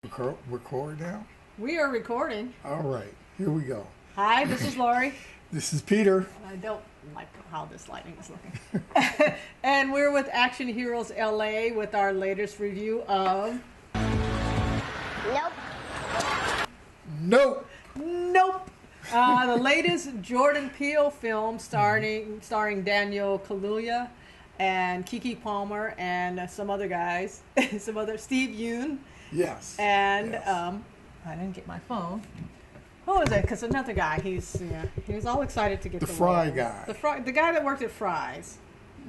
Record now? We are recording. All right, here we go. Hi, this is Laurie. This is Peter. I don't like how this lighting is looking. And we're with Action Heroes LA with our latest review of... Nope. Nope. Nope. The latest Jordan Peele film starring Daniel Kaluuya and Keke Palmer and some other guys, Steve Yeun. Yes. And yes. I didn't get my phone. Who is it? Because another guy. He's all excited to get the the Fry role. guy. The guy that worked at Fry's,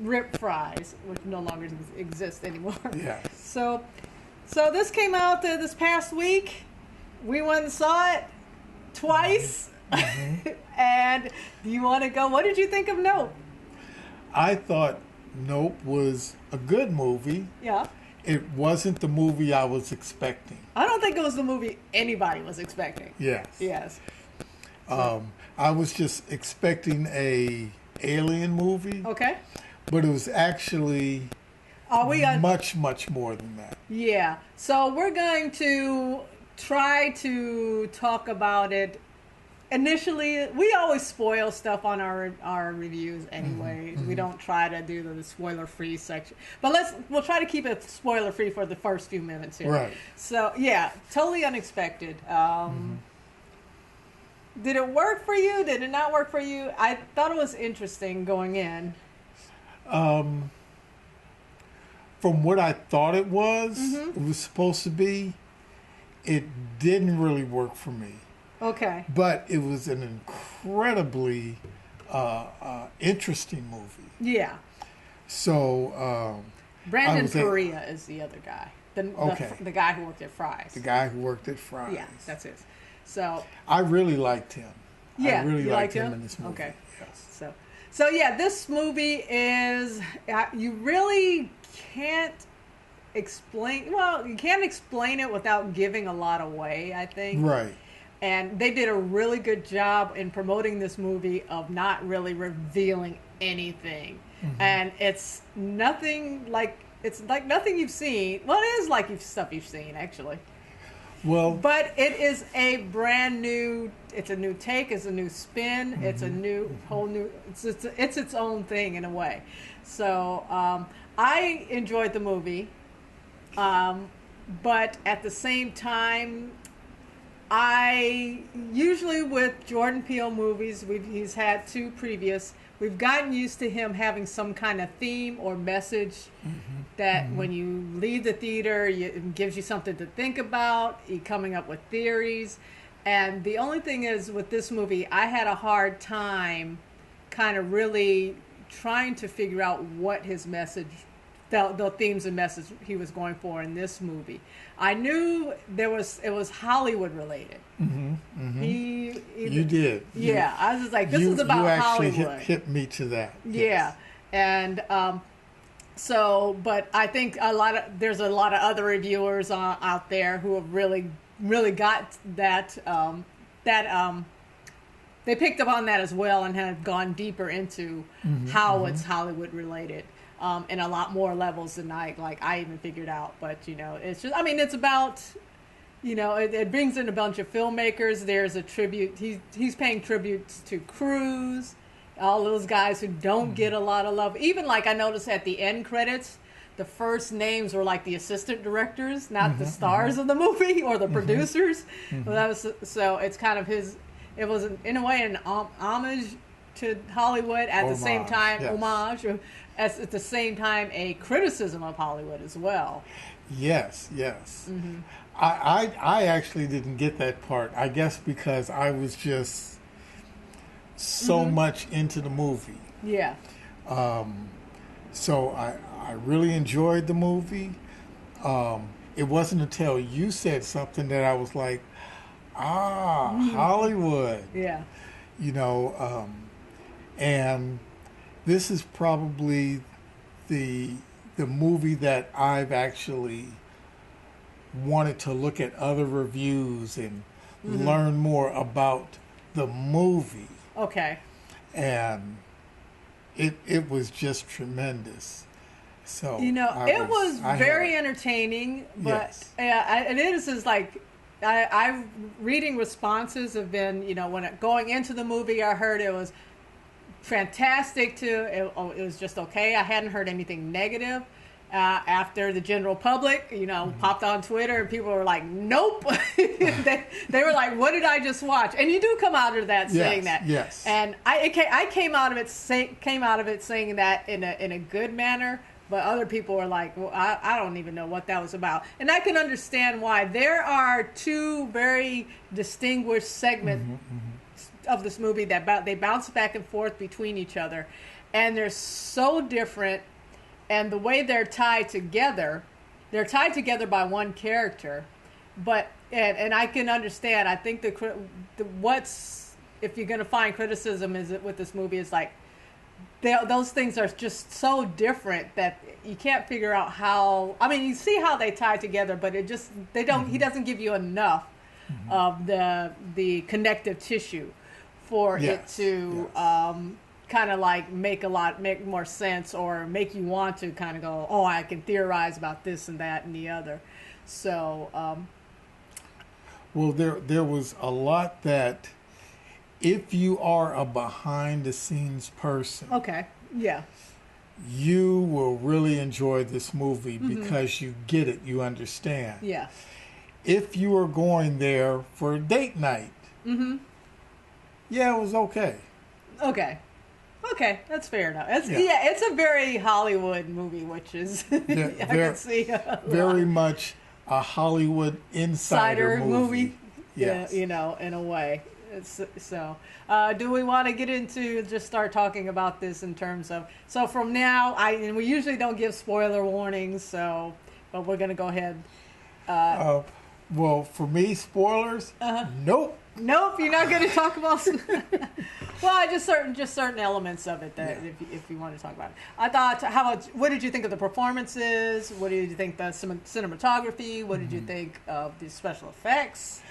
Rip Fry's, which no longer exists anymore. Yes. So this came out this past week. We went and saw it twice. Mm-hmm. And do you want to go? What did you think of Nope? I thought Nope was a good movie. Yeah. It wasn't the movie I was expecting. I don't think it was the movie anybody was expecting. Yes. Yes. I was just expecting a alien movie. Okay. But it was actually much more than that. Yeah. So we're going to try to talk about it. Initially, we always spoil stuff on our reviews anyway. Mm-hmm. We don't try to do the spoiler-free section. But we'll try to keep it spoiler-free for the first few minutes here. Right. So, yeah, totally unexpected. Did it work for you? Did it not work for you? I thought it was interesting going in. From what I thought it was supposed to be, it didn't really work for me. Okay. But it was an incredibly interesting movie. Yeah. So Brandon Perea is the other guy. The guy who worked at Fry's. The guy who worked at Fry's. Yeah, that's it. So I really liked him. Yeah, I really liked him him in this movie. Okay. Yes. So yeah, this movie is you really can't explain. Well, you can't explain it without giving a lot away, I think. Right. And they did a really good job in promoting this movie of not really revealing anything. Mm-hmm. And it's like nothing you've seen. Well, it is like stuff you've seen, actually. Well, but it is a brand new. It's a new take. It's a new spin. Mm-hmm. It's a whole new. It's its own thing in a way. So I enjoyed the movie, but at the same time, I usually with Jordan Peele movies, he's had two previous. We've gotten used to him having some kind of theme or message that when you leave the theater, it gives you something to think about. You're coming up with theories. And the only thing is with this movie, I had a hard time kind of really trying to figure out what his message, the themes and message he was going for in this movie. I knew it was Hollywood related. Mm-hmm. You did. Yeah, I was just like, this is about Hollywood. You actually hit me to that. Yeah, yes. And but I think there's a lot of other reviewers out there who have really got that they picked up on that as well and have gone deeper into how it's Hollywood related. In a lot more levels than I even figured out. But, it's just, it's about, it brings in a bunch of filmmakers. There's a tribute. He's paying tributes to Cruise, all those guys who don't get a lot of love. Even I noticed at the end credits, the first names were the assistant directors, not the stars of the movie or the producers. Well, so it's kind of it was in a way an homage to Hollywood at the same time, homage. At the same time, a criticism of Hollywood as well. Yes. Mm-hmm. I actually didn't get that part. I guess because I was just so much into the movie. Yeah. So I really enjoyed the movie. It wasn't until you said something that I was like, Hollywood. Yeah. And this is probably the movie that I've actually wanted to look at other reviews and learn more about the movie. Okay. And it was just tremendous. So it was very entertaining, but Yes. it is like I've reading responses have been, going into the movie, I heard it was fantastic too. It was just okay. I hadn't heard anything negative. After the general public, popped on Twitter, and people were like, "Nope." they were like, "What did I just watch?" And you do come out of that saying that. Yes. And I came out of it saying that in a good manner. But other people were like, "Well, I don't even know what that was about." And I can understand why. There are two very distinguished segments of this movie that they bounce back and forth between each other, and they're so different. And the way they're tied together by one character, but and I can understand. I think if you're going to find criticism with this movie, is like those things are just so different that you can't figure out how. I mean, you see how they tie together, but it just they don't. He doesn't give you enough of the connective tissue for it to. Kind of like make more sense, or make you want to kind of go, oh, I can theorize about this and that and the other. So, well, there was a lot that, if you are a behind the scenes person, okay, yeah, you will really enjoy this movie because you get it, you understand. yeah. If you are going there for a date night, yeah, it was okay. Okay, that's fair enough. It's a very Hollywood movie, which is I can see very much a Hollywood insider movie. Yes. Yeah, in a way. Do we want to get into just start talking about this in terms of from now? And we usually don't give spoiler warnings, but we're going to go ahead. Well, for me, spoilers. Nope. Nope, you're not going to talk about. Well, just certain elements of it that if you want to talk about it. I thought, what did you think of the performances? What did you think the cinematography? What did you think of the special effects?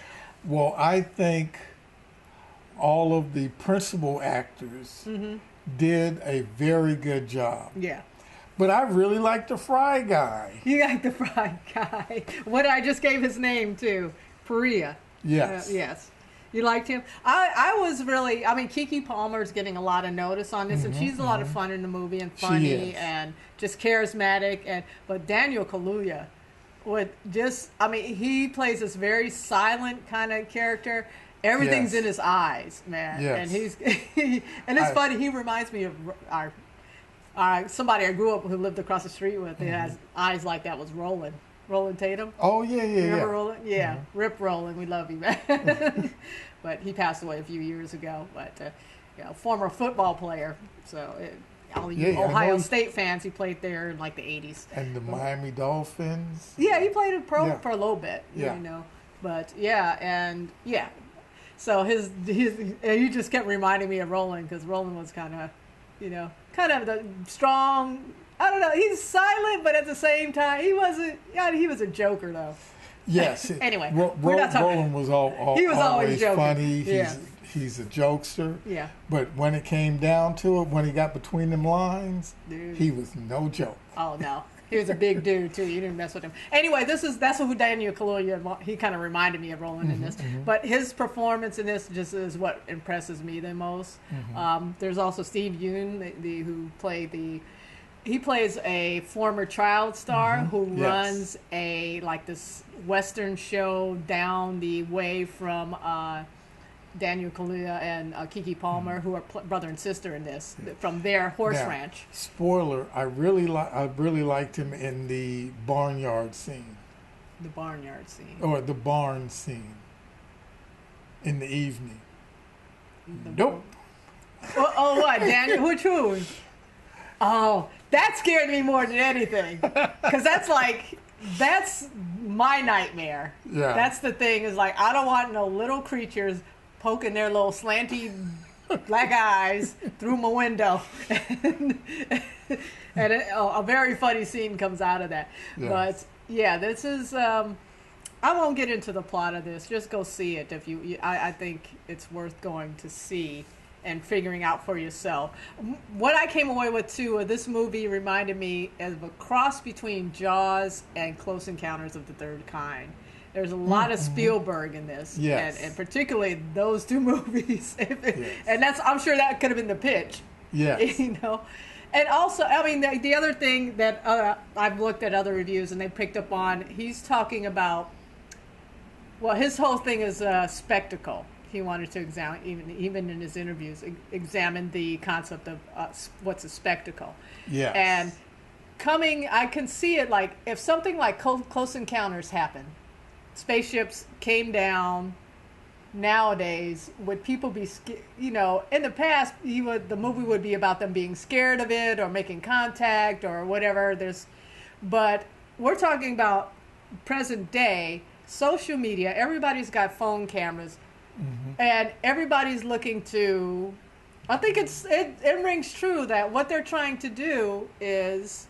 Well, I think all of the principal actors did a very good job. Yeah. But I really like the Fry guy. You like the Fry guy. What I just gave his name to, Perea. Yes. Yes. You liked him? I was really, Keke Palmer's getting a lot of notice on this, and she's a lot of fun in the movie and funny and just charismatic. But Daniel Kaluuya he plays this very silent kind of character. Everything's in his eyes, man. Yes. And it's funny. He reminds me of somebody I grew up who lived across the street with. He has eyes like that. Was Roland Tatum. Oh, yeah. Remember Roland? Yeah. Rip Roland. We love you, man. But he passed away a few years ago. But, former football player. So, all you Ohio State fans, he played there in like the 80s. And the Miami Dolphins. Yeah, he played in pro for a little bit, But, So, he just kept reminding me of Roland, because Roland was kind of the strong. I don't know. He's silent, but at the same time, he wasn't. Yeah, he was a joker, though. Yes. Anyway, Roland was he was always joking. Funny. He's a jokester. Yeah. But when it came down to it, when he got between them lines, he was no joke. Oh no, he was a big dude too. You didn't mess with him. Anyway, that's who Daniel Kaluuya. He kind of reminded me of Roland in this, but his performance in this just is what impresses me the most. There's also Steve Yeun, who played He plays a former child star who runs this Western show down the way from Daniel Kaluuya and Keke Palmer, who are brother and sister in this, from their horse ranch. Spoiler: I really liked him in the barnyard scene. The barnyard scene. Or the barn scene. In the evening. Nope. What, Daniel? Which one? Oh, that scared me more than anything, because that's my nightmare. Yeah. That's the thing, is like, I don't want no little creatures poking their little slanty black eyes through my window. And a very funny scene comes out of that. Yes. But yeah, this is. I won't get into the plot of this. Just go see it if you. I think it's worth going to see and figuring out for yourself. What I came away with too, this movie reminded me of a cross between Jaws and Close Encounters of the Third Kind. There's a lot of Spielberg in this, Yes. and particularly those two movies. Yes. And I'm sure that could have been the pitch. Yes. You know, and also, I mean, the other thing that I've looked at other reviews and they picked up on, he's talking about, well, his whole thing is spectacle. He wanted to examine, even in his interviews, examine the concept of what's a spectacle. Yes. And I can see it like if something like Close Encounters happened, spaceships came down. Nowadays, would people be, you know, in the past, the movie would be about them being scared of it or making contact or whatever. But we're talking about present day, social media. Everybody's got phone cameras, and everybody's looking to. I think it rings true that what they're trying to do is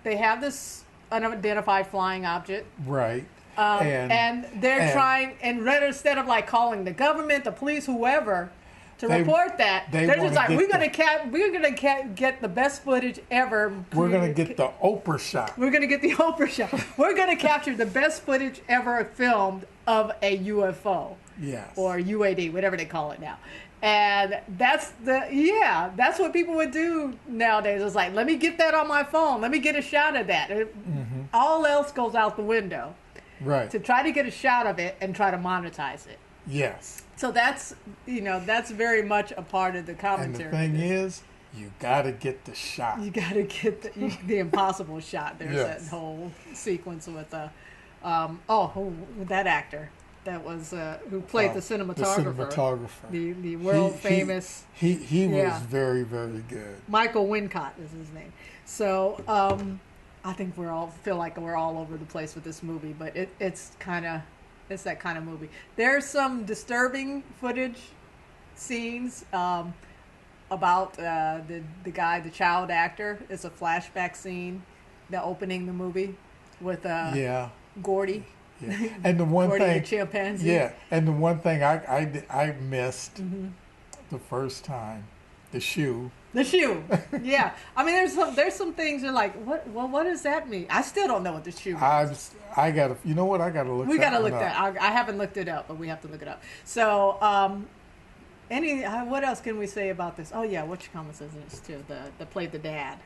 they have this unidentified flying object. Right. And they're trying, and instead of like calling the government, the police, whoever, to report that, they're just like, we're gonna get the best footage ever. We're gonna get the Oprah shot. We're gonna get the Oprah shot. We're gonna capture the best footage ever filmed of a UFO. Yes. Or UAD, whatever they call it now. And that's what people would do nowadays. It's like, let me get that on my phone. Let me get a shot of that. All else goes out the window. Right. To try to get a shot of it and try to monetize it. Yes. So that's very much a part of the commentary. And the thing is, you got to get the shot. You got to get the impossible shot. There's Yes. that whole sequence with that actor that was who played the cinematographer. The world famous. He was very, very good. Michael Wincott is his name. So I think feel like we're all over the place with this movie, but it's that kind of movie. There's some disturbing footage scenes about the guy, the child actor. It's a flashback scene, the opening the movie with Gordy. Yeah. And the one Gordy thing, the chimpanzee. Yeah, and the one thing I missed the first time, the shoe. The shoe, yeah. I mean, there's some things you're like, what? Well, what does that mean? I still don't know what the shoe is. I gotta. You know what? I gotta look. We gotta look up. that. I haven't looked it up, but we have to look it up. So, what else can we say about this? Oh yeah, Wincott is in this too. The played the dad.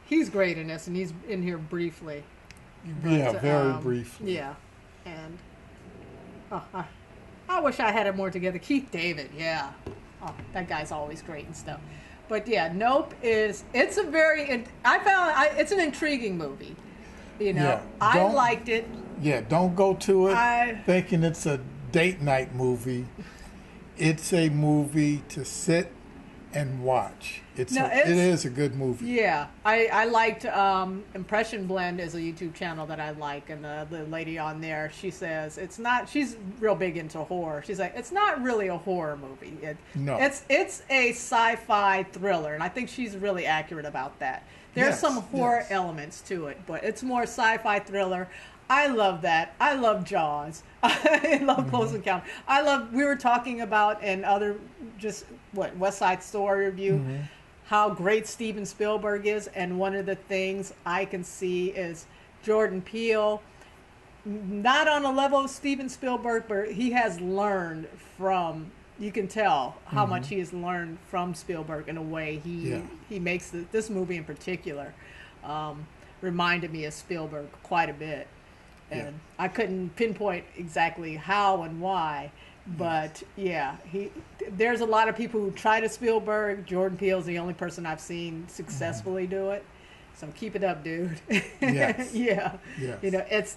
He's great in this, and he's in here briefly. Yeah, very briefly. Yeah, and I wish I had it more together. Keith David, yeah. Oh, that guy's always great and stuff. But yeah, Nope it's an intriguing movie. You know, Yeah, I liked it. Yeah, don't go to it thinking it's a date night movie. It's a movie to sit and watch. It is a good movie. Yeah, I liked Impression Blend is a YouTube channel that I like, and the lady on there, she says she's real big into horror. She's like, it's not really a horror movie. No. It's a sci-fi thriller, and I think she's really accurate about that. There's some horror elements to it, but it's more sci-fi thriller. I love that. I love Jaws. I love Close Encounter. We were talking about in other, West Side Story review, how great Steven Spielberg is. And one of the things I can see is Jordan Peele, not on a level of Steven Spielberg, but he has learned from, you can tell how much he has learned from Spielberg in a way he makes this movie in particular reminded me of Spielberg quite a bit. And I couldn't pinpoint exactly how and why, but there's a lot of people who try to Spielberg. Jordan Peele's the only person I've seen successfully do it. So keep it up, dude. Yes. Yeah. Yes. You know, it's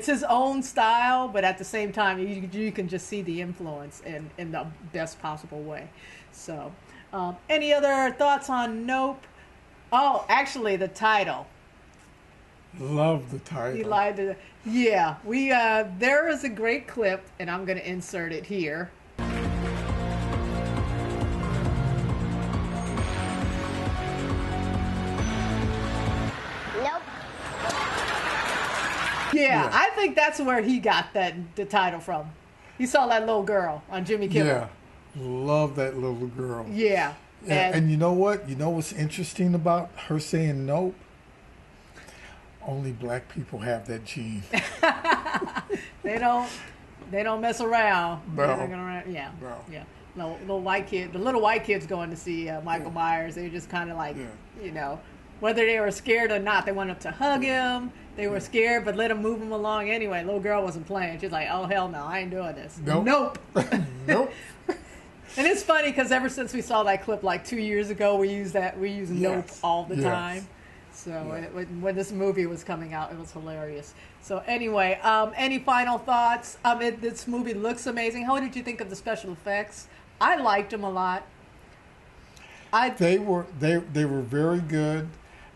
his own style, but at the same time, you can just see the influence in the best possible way. So, any other thoughts on Nope? Oh, actually, the title. Love the title. He lied to. Yeah, there is a great clip, and I'm going to insert it here. Nope. Yeah, I think that's where he got the title from. He saw that little girl on Jimmy Kimmel. Yeah. Love that little girl. Yeah. And you know what? You know what's interesting about her saying nope? Only black people have that gene. They don't mess around. No. Yeah. No. Yeah. No, the little white kids going to see Michael Myers, they were just kind of like, you know, whether they were scared or not, they wanted to hug him. They were scared, but let him move him along anyway. Little girl wasn't playing. She's like, oh, hell no, I ain't doing this. Nope. Nope. And it's funny because ever since we saw that clip like 2 years ago, we use nope all the time. So when this movie was coming out, it was hilarious. So anyway, any final thoughts? This movie looks amazing. How did you think of the special effects? I liked them a lot. They were very good,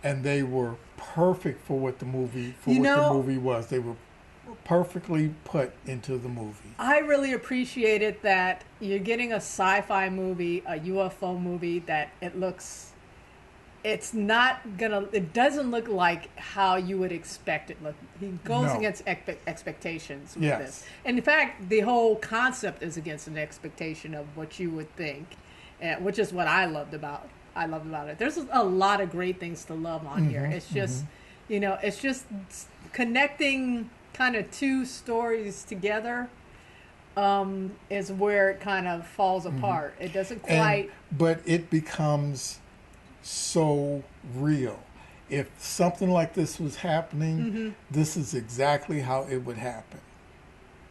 and they were perfect for what the movie was. They were perfectly put into the movie. I really appreciated that you're getting a sci-fi movie, a UFO movie that it doesn't look like how you would expect it. Look, he goes against expectations with this. And in fact, the whole concept is against an expectation of what you would think, which is what I loved about it. There's a lot of great things to love on here. It's just, it's just connecting kind of two stories together is where it kind of falls apart. It doesn't quite... But it becomes so real. If something like this was happening, this is exactly how it would happen.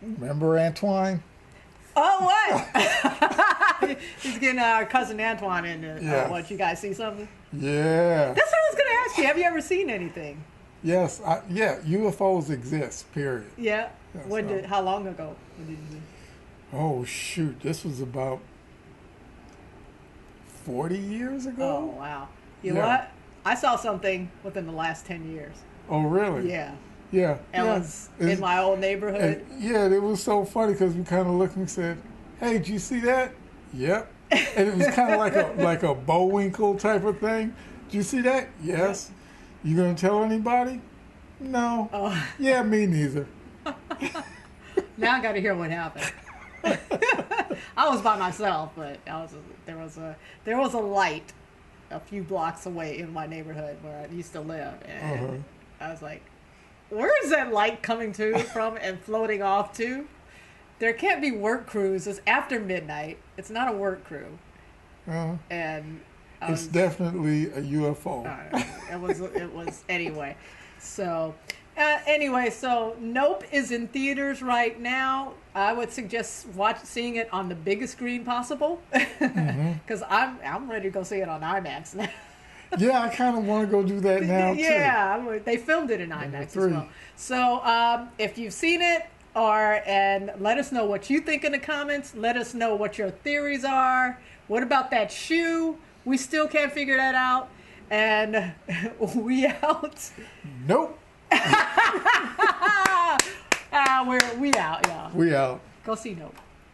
Remember Antoine? Oh, what? He's getting our cousin Antoine in there. What, you guys see something? Yeah. That's what I was going to ask you. Have you ever seen anything? Yes. UFOs exist, period. Yeah. How long ago did you see? Oh, shoot. This was about 40 years ago. Oh, wow. You know what? I saw something within the last 10 years. Oh, really? Yeah. Yeah. It was in my old neighborhood. It was so funny because we kind of looked and said, hey, did you see that? Yep. And it was kind of like a Bullwinkle type of thing. Did you see that? Yes. You going to tell anybody? No. Oh. Yeah, me neither. Now I got to hear what happened. I was by myself, but there was a light a few blocks away in my neighborhood where I used to live, and I was like, "Where is that light coming from and floating off to?" There can't be work crews. It's after midnight. It's not a work crew, and it's definitely a UFO. It was anyway. So. So Nope is in theaters right now. I would suggest seeing it on the biggest screen possible, because I'm ready to go see it on IMAX now. Yeah, I kind of want to go do that now too. Yeah, they filmed it in IMAX as well. So if you've seen it, and let us know what you think in the comments. Let us know what your theories are. What about that shoe? We still can't figure that out. And we out. Nope. We out, yeah. We out. Go see Nope.